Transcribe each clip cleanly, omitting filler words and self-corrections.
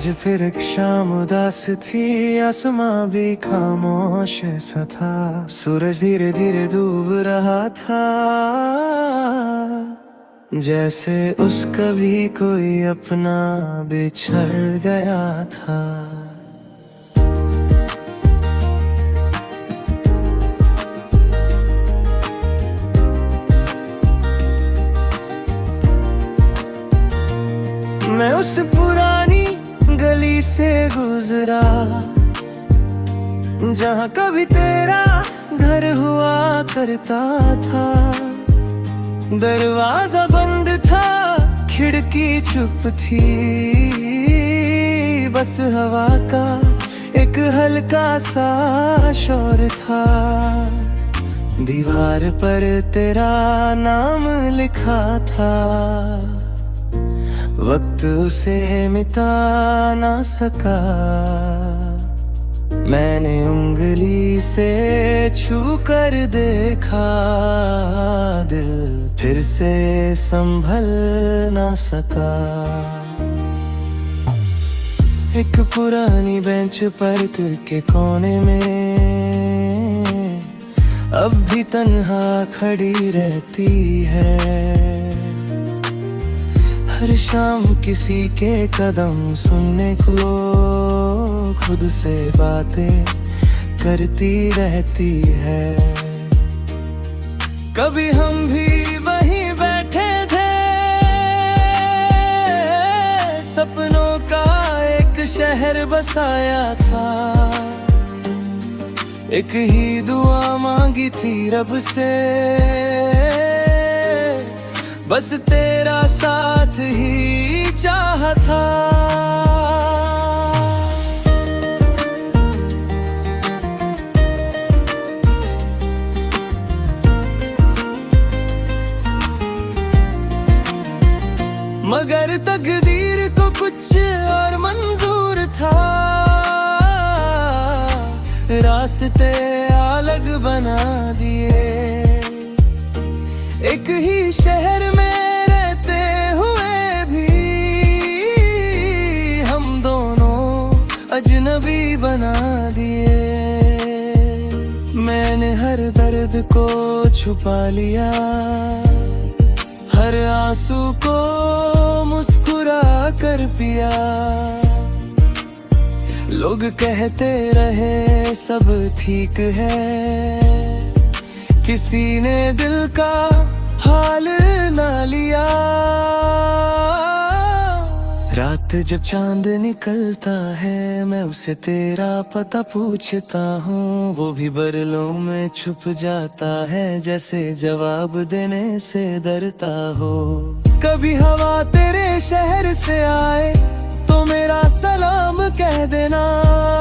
आज फिर एक शाम उदास थी, आसमां भी खामोश सा था। सूरज धीरे धीरे डूब रहा था, जैसे उसका भी कोई अपना बिछड़ गया था। मैं उस पुरानी गली से गुजरा, जहाँ कभी तेरा घर हुआ करता था। दरवाजा बंद था, खिड़की चुप थी, बस हवा का एक हल्का सा शोर था। दीवार पर तेरा नाम लिखा था, वक्त उसे मिटा ना सका। मैंने उंगली से छू कर देखा, दिल फिर से संभल ना सका। एक पुरानी बेंच पर के कोने में अब भी तन्हा खड़ी रहती है। हर शाम किसी के कदम सुनने को खुद से बातें करती रहती है। कभी हम भी वहीं बैठे थे, सपनों का एक शहर बसाया था। एक ही दुआ मांगी थी रब से, बस तेरा साथ ही चाहा था। मगर तकदीर को कुछ और मंजूर था, रास्ते अलग बना दिए। एक ही शहर में रहते हुए भी हम दोनों अजनबी बना दिए। मैंने हर दर्द को छुपा लिया, हर आंसू को मुस्कुरा कर पिया। लोग कहते रहे सब ठीक है, किसी ने दिल का हाल ना लिया। रात जब चांद निकलता है, मैं उसे तेरा पता पूछता हूँ। वो भी बरलों में छुप जाता है, जैसे जवाब देने से डरता हो। कभी हवा तेरे शहर से आए तो मेरा सलाम कह देना।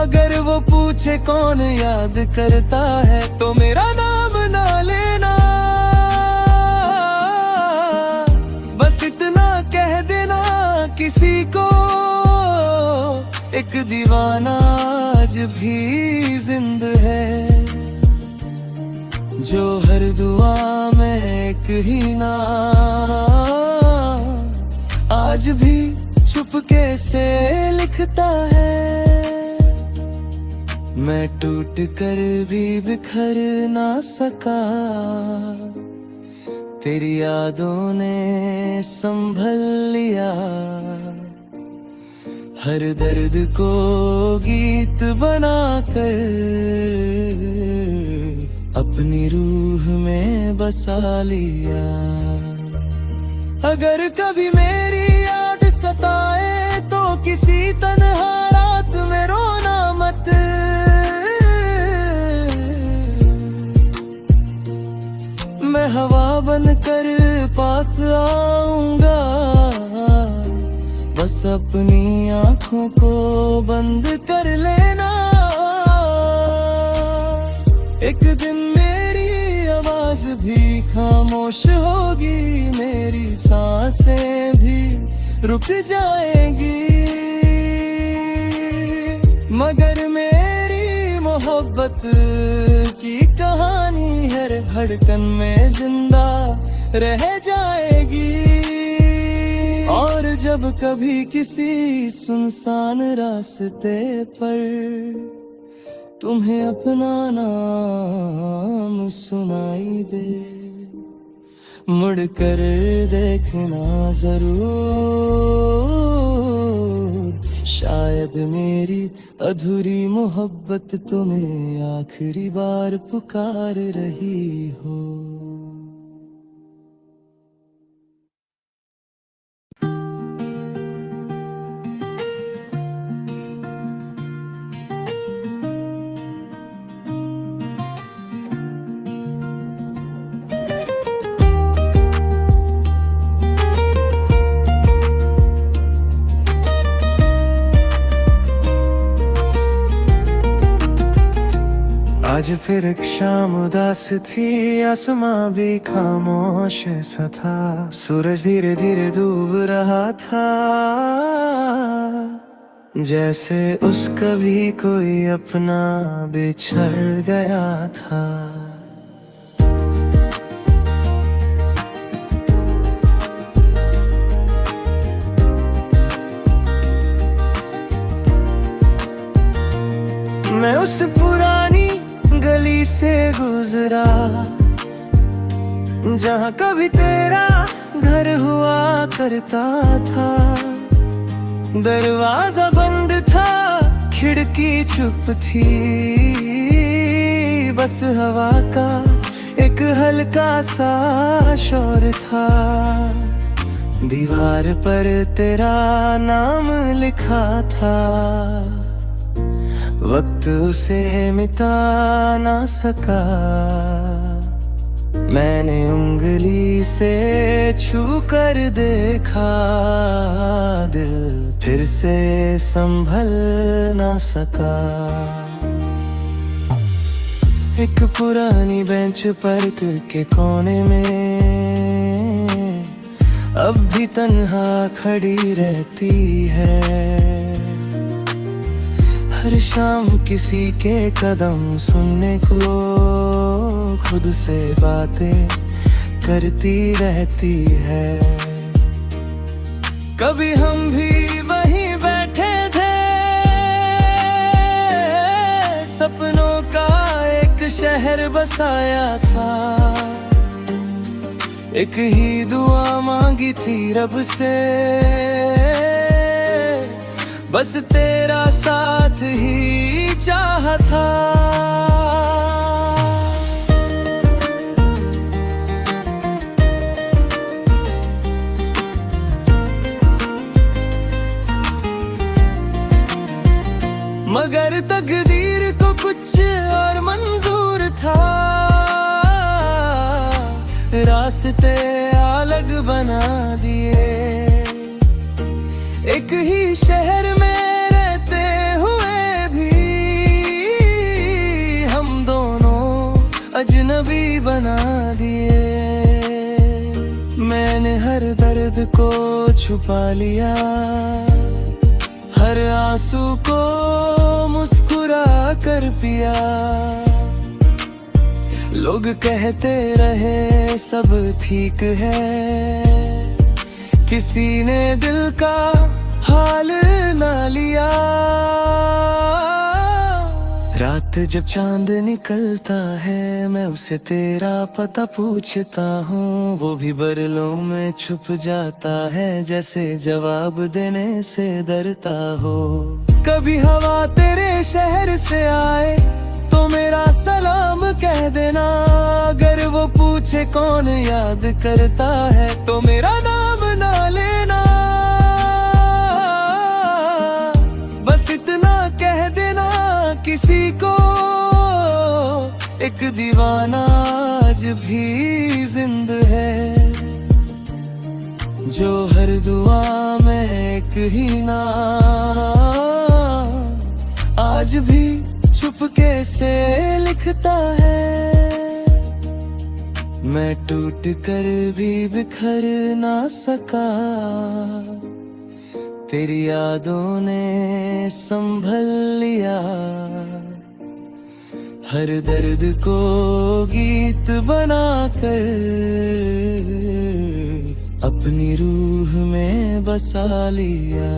अगर वो पूछे कौन याद करता है, तो मेरा नाम ना लेना। बस इतना कह देना किसी को, एक दीवाना आज भी जिंद है, जो हर दुआ में एक ही नाम आज भी चुपके से लिखता है। मैं टूट कर भी बिखर ना सका, तेरी यादों ने संभल लिया। हर दर्द को गीत बनाकर अपनी रूह में बसा लिया। अगर कभी मेरी याद सताए तो किसी तन्हा रात में रोना मत। मैं हवा बनकर पास आऊंगा, बस अपनी आंखों को बंद कर लेना। एक दिन मेरी आवाज भी खामोश होगी, मेरी सांसें भी रुक जाएंगी। मगर मेरी मोहब्बत की कहानी हर धड़कन में जिंदा रह जाएगी। और जब कभी किसी सुनसान रास्ते पर तुम्हें अपना नाम सुनाई दे, मुड़ कर देखना जरूर, शायद मेरी अधूरी मोहब्बत तुम्हें आखिरी बार पुकार रही हो। आज फिर एक शाम उदास थी, आसमां भी खामोश सा था, सूरज धीरे धीरे डूब रहा था, जैसे उस कभी कोई अपना बिछड़ गया था। मैं उस पुरानी गली से गुजरा जहाँ कभी तेरा घर हुआ करता था, दरवाजा बंद था, खिड़की चुप थी, बस हवा का एक हल्का सा शोर था, दीवार पर तेरा नाम लिखा था, वक्त उसे मिटा ना सका, मैंने उंगली से छू कर देखा, दिल फिर से संभल ना सका। एक पुरानी बेंच पर के कोने में अब भी तन्हा खड़ी रहती है, हर शाम किसी के कदम सुनने को खुद से बातें करती रहती है। कभी हम भी वहीं बैठे थे, सपनों का एक शहर बसाया था, एक ही दुआ मांगी थी रब से, बस तेरा साथ ही चाहा था। मगर तकदीर को कुछ और मंजूर था, रास्ते अलग बना दिए, एक ही शहर में रहते हुए भी हम दोनों अजनबी बना दिए। मैंने हर दर्द को छुपा लिया, हर आंसू को मुस्कुरा कर पिया, लोग कहते रहे सब ठीक है, किसी ने दिल का हाल ना लिया। रात जब चांद निकलता है, मैं उसे तेरा पता पूछता हूँ, वो भी बरलों में छुप जाता है, जैसे जवाब देने से डरता हो। कभी हवा तेरे शहर से आए तो मेरा सलाम कह देना, अगर वो पूछे कौन याद करता है तो मेरा नाम ना लेना, बस इतना कह देना किसी को एक दीवाना आज भी जिंद है, जो हर दुआ में एक ही नाम आज भी चुपके से लिखता है। मैं टूट कर भी बिखर ना सका, तेरी यादों ने संभल लिया, हर दर्द को गीत बनाकर अपनी रूह में बसा लिया।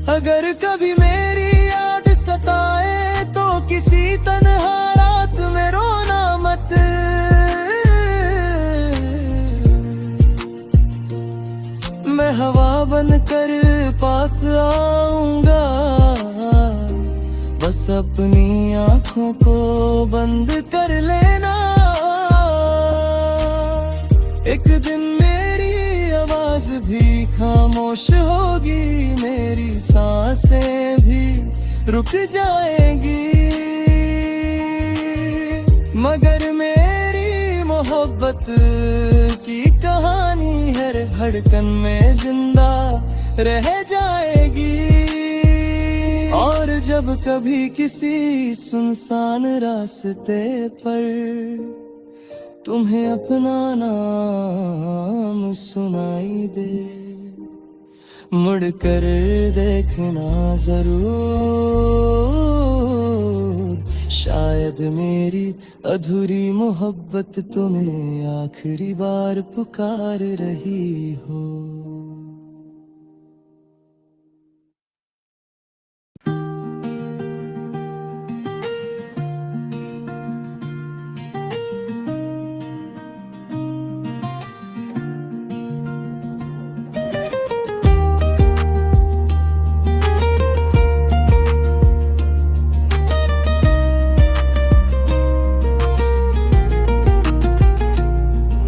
अगर कभी मेरी याद सताए तो किसी तन्हा रात में रोना मत। मैं हवा बनकर पास आऊंगा, बस अपनी आंखों को बंद कर लेना। एक दिन मेरी आवाज भी खामोश होगी, मेरी सांसें भी रुक जाएंगी, मगर मेरी मोहब्बत की कहानी हर धड़कन में जिंदा रह जाएगी। और जब कभी किसी सुनसान रास्ते पर तुम्हें अपना नाम सुनाई दे, मुड़ कर देखना जरूर, शायद मेरी अधूरी मोहब्बत तुम्हें आखिरी बार पुकार रही हो।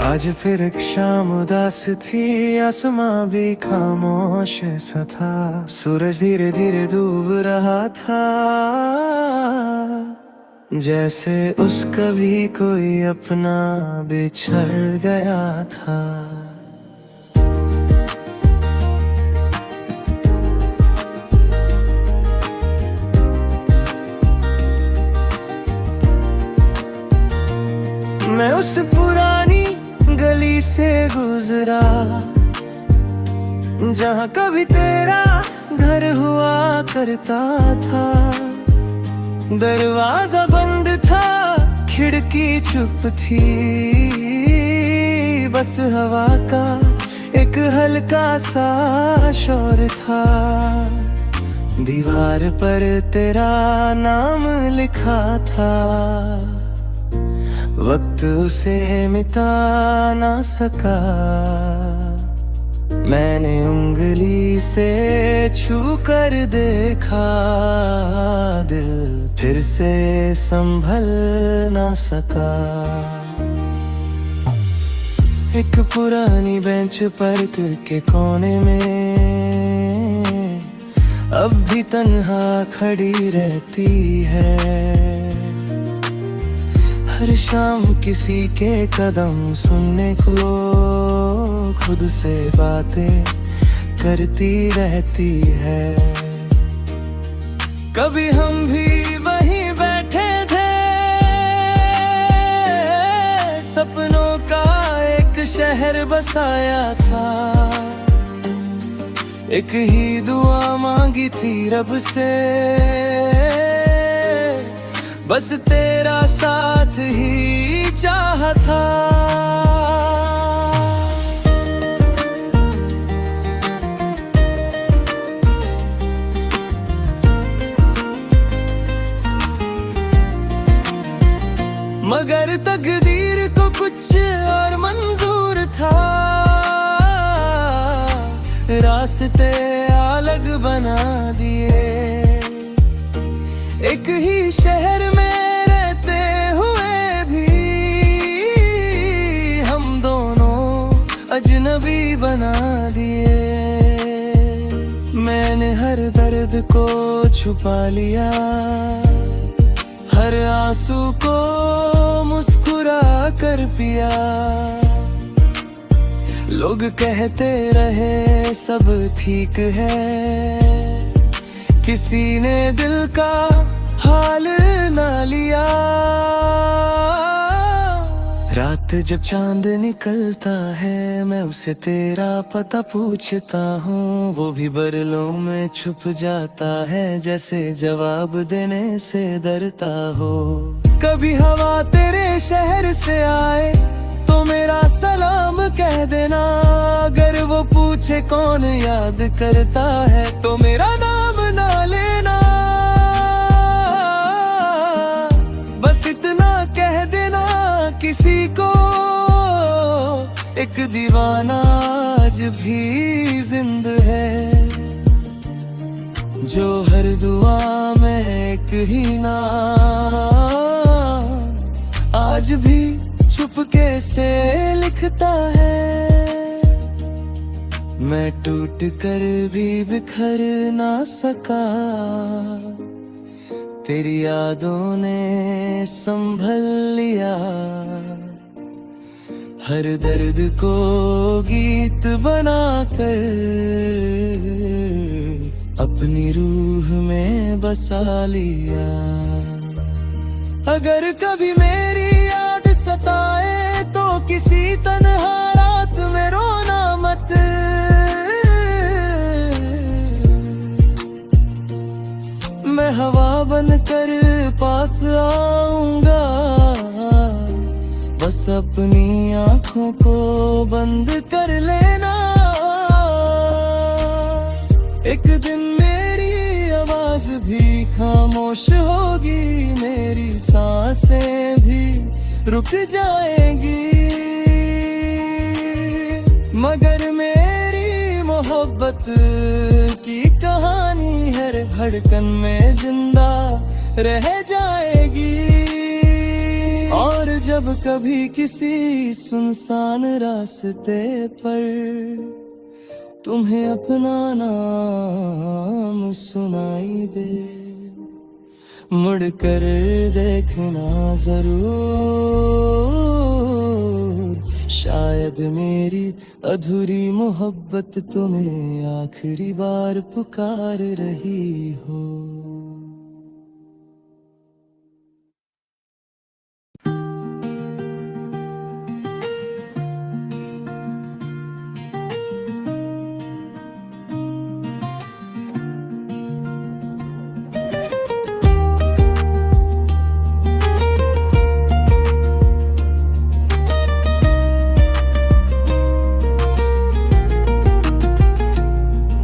आज फिर एक शाम उदास थी, आसमां भी खामोश सा था, सूरज धीरे धीरे डूब रहा था, जैसे उसका भी कोई अपना बिछड़ गया था। मैं उस पुरानी गली से गुजरा जहाँ कभी तेरा घर हुआ करता था। दरवाजा बंद था, खिड़की चुप थी, बस हवा का एक हल्का सा शोर था। दीवार पर तेरा नाम लिखा था, वक्त उसे मिटा ना सका। मैंने उंगली से छू कर देखा, दिल फिर से संभल ना सका। एक पुरानी बेंच पर के कोने में अब भी तन्हा खड़ी रहती है। हर शाम किसी के कदम सुनने को खुद से बातें करती रहती है। कभी हम भी वहीं बैठे थे, सपनों का एक शहर बसाया था। एक ही दुआ मांगी थी रब से, बस तेरा साथ ही चाहा था। मगर तकदीर को कुछ और मंजूर था, रास्ते अलग बना दिए। एक ही शहर में रहते हुए भी हम दोनों अजनबी बना दिए। मैंने हर दर्द को छुपा लिया, हर आंसू को मुस्कुरा कर पिया। लोग कहते रहे सब ठीक है, किसी ने दिल का हाल ना लिया। रात जब चांद निकलता है, मैं उसे तेरा पता पूछता हूँ, वो भी बरलों में छुप जाता है, जैसे जवाब देने से डरता हो। कभी हवा तेरे शहर से आए तो मेरा सलाम कह देना, अगर वो पूछे कौन याद करता है तो मेरा नाम ना लेना, बस इतना कह देना किसी को, एक दीवाना आज भी जिंदा है, जो हर दुआ में एक ही नाम आज भी चुपके से लिखता है। मैं टूट कर भी बिखर ना सका, तेरी यादों ने संभल लिया, हर दर्द को गीत बनाकर अपनी रूह में बसा लिया। अगर कभी मेरी याद सताए तो किसी तन्हा रात में रोना मत, मैं हवा बनकर पास आऊंगा, बस अपनी आंखों को बंद कर लेना। एक दिन मेरी आवाज भी खामोश होगी, मेरी सांसें भी रुक जाएंगी, मगर मेरी मोहब्बत की कहानी हर धड़कन में जिंदा रह जाएगी। और जब कभी किसी सुनसान रास्ते पर तुम्हें अपना नाम सुनाई दे, मुड़ कर देखना जरूर, शायद मेरी अधूरी मोहब्बत तुम्हें आखिरी बार पुकार रही हो।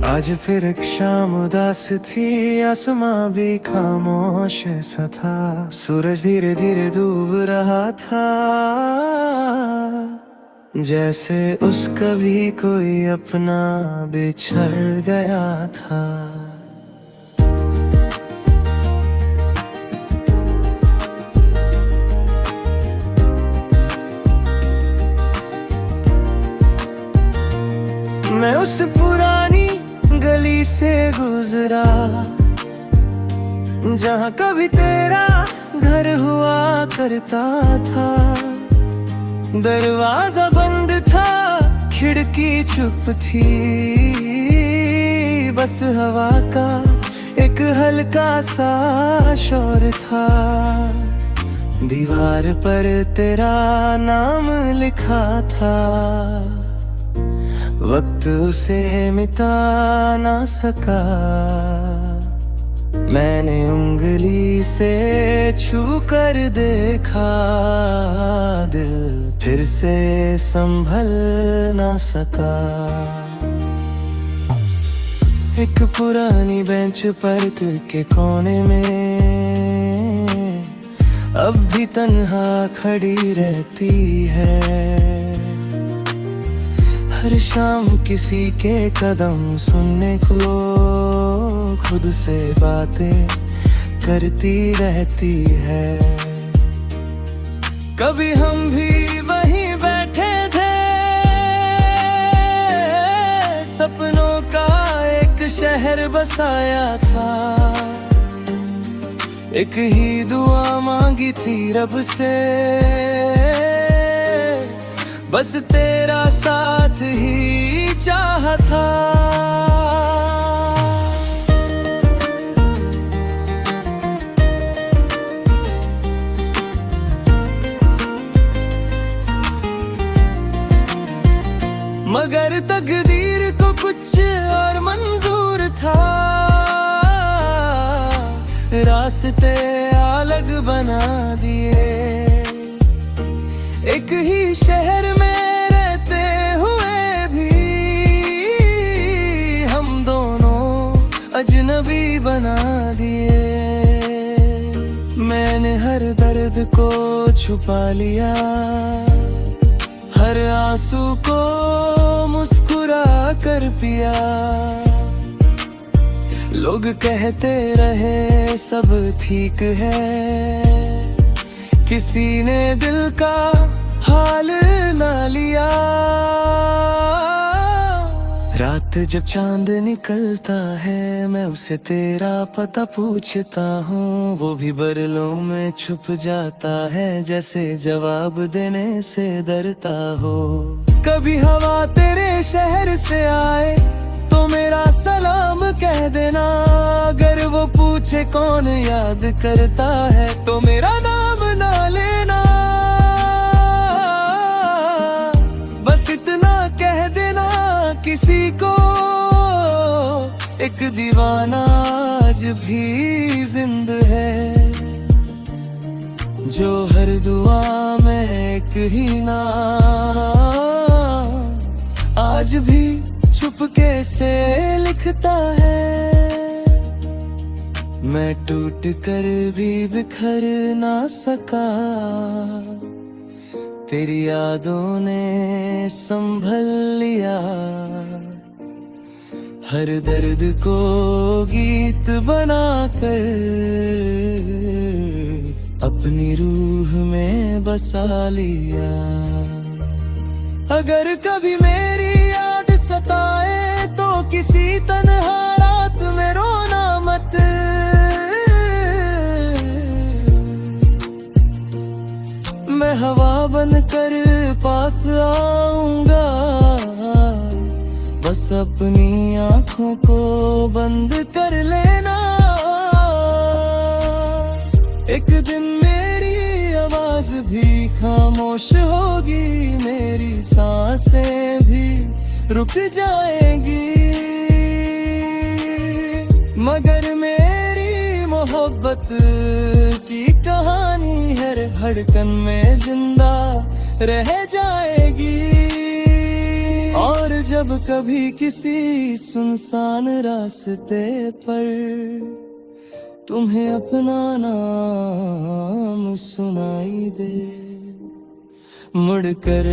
आज फिर एक शाम उदास थी, आसमां भी खामोश सा था, सूरज धीरे धीरे डूब रहा था, जैसे उसका भी कोई अपना बिछड़ गया था। मैं उस पुरानी गली से गुजरा जहाँ कभी तेरा घर हुआ करता था, दरवाजा बंद था, खिड़की चुप थी, बस हवा का एक हल्का सा शोर था, दीवार पर तेरा नाम लिखा था, वक्त उसे मिटा ना सका, मैंने उंगली से छू कर देखा, दिल फिर से संभल ना सका। एक पुरानी बेंच पर के कोने में अब भी तन्हा खड़ी रहती है, हर शाम किसी के कदम सुनने को खुद से बातें करती रहती है। कभी हम भी वहीं बैठे थे, सपनों का एक शहर बसाया था, एक ही दुआ मांगी थी रब से, बस तेरा साथ ही चाहा था। मगर तकदीर को कुछ और मंजूर था, रास्ते अलग बना दिए, एक ही शहर में रहते हुए भी हर दर्द को छुपा लिया, हर आंसू को मुस्कुरा कर पिया। लोग कहते रहे सब ठीक है, किसी ने दिल का हाल ना लिया। रात जब चांद निकलता है, मैं उसे तेरा पता पूछता हूँ। वो भी बरलों में छुप जाता है, जैसे जवाब देने से डरता हो। कभी हवा तेरे शहर से आए तो मेरा सलाम कह देना। अगर वो पूछे कौन याद करता है, तो मेरा नाम ना लेना। बस इतना कह देना किसी को, एक दीवाना आज भी जिंद है, जो हर दुआ में एक ही नाम आज भी चुपके से लिखता है। मैं टूट कर भी बिखर ना सका, तेरी यादों ने संभल लिया। हर दर्द को गीत बनाकर अपनी रूह में बसा लिया। अगर कभी मेरी याद सताए तो किसी तन्हा रात में रोना मत। मैं हवा बनकर पास आऊंगा, बस अपनी आंखों को बंद कर लेना। एक दिन मेरी आवाज भी खामोश होगी, मेरी सांसें भी रुक जाएंगी, मगर मेरी मोहब्बत की कहानी हर धड़कन में जिंदा रह जाएगी। और जब कभी किसी सुनसान रास्ते पर तुम्हें अपना नाम सुनाई दे, मुड़कर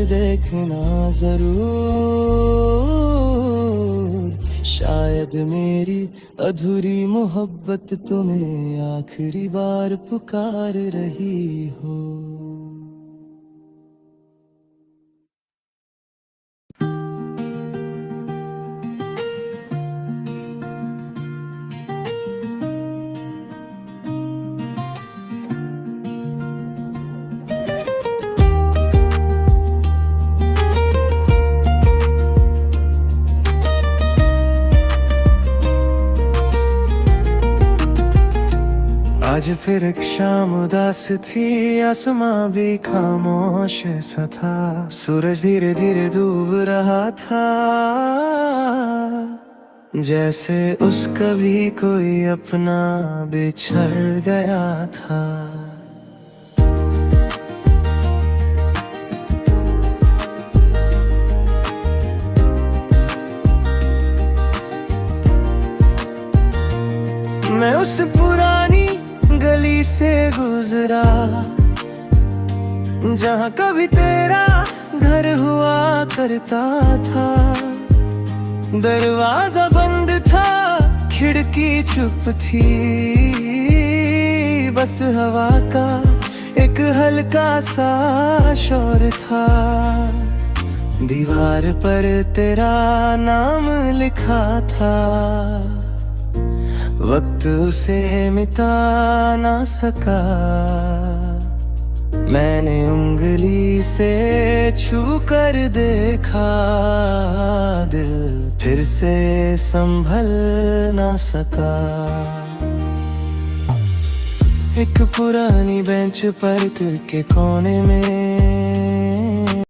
देखना जरूर, शायद मेरी अधूरी मोहब्बत तुम्हें आखिरी बार पुकार रही हो। आज फिर एक शाम उदास थी, आसमां भी खामोश सा था। सूरज धीरे धीरे डूब रहा था, जैसे उसका भी कोई अपना बिछड़ गया था। मैं उस पुरानी गली से गुजरा, जहाँ कभी तेरा घर हुआ करता था। दरवाजा बंद था, खिड़की चुप थी, बस हवा का एक हल्का सा शोर था। दीवार पर तेरा नाम लिखा था, वक्त उसे मिटा ना सका। मैंने उंगली से छू कर देखा, दिल फिर से संभल ना सका। एक पुरानी बेंच पर के कोने में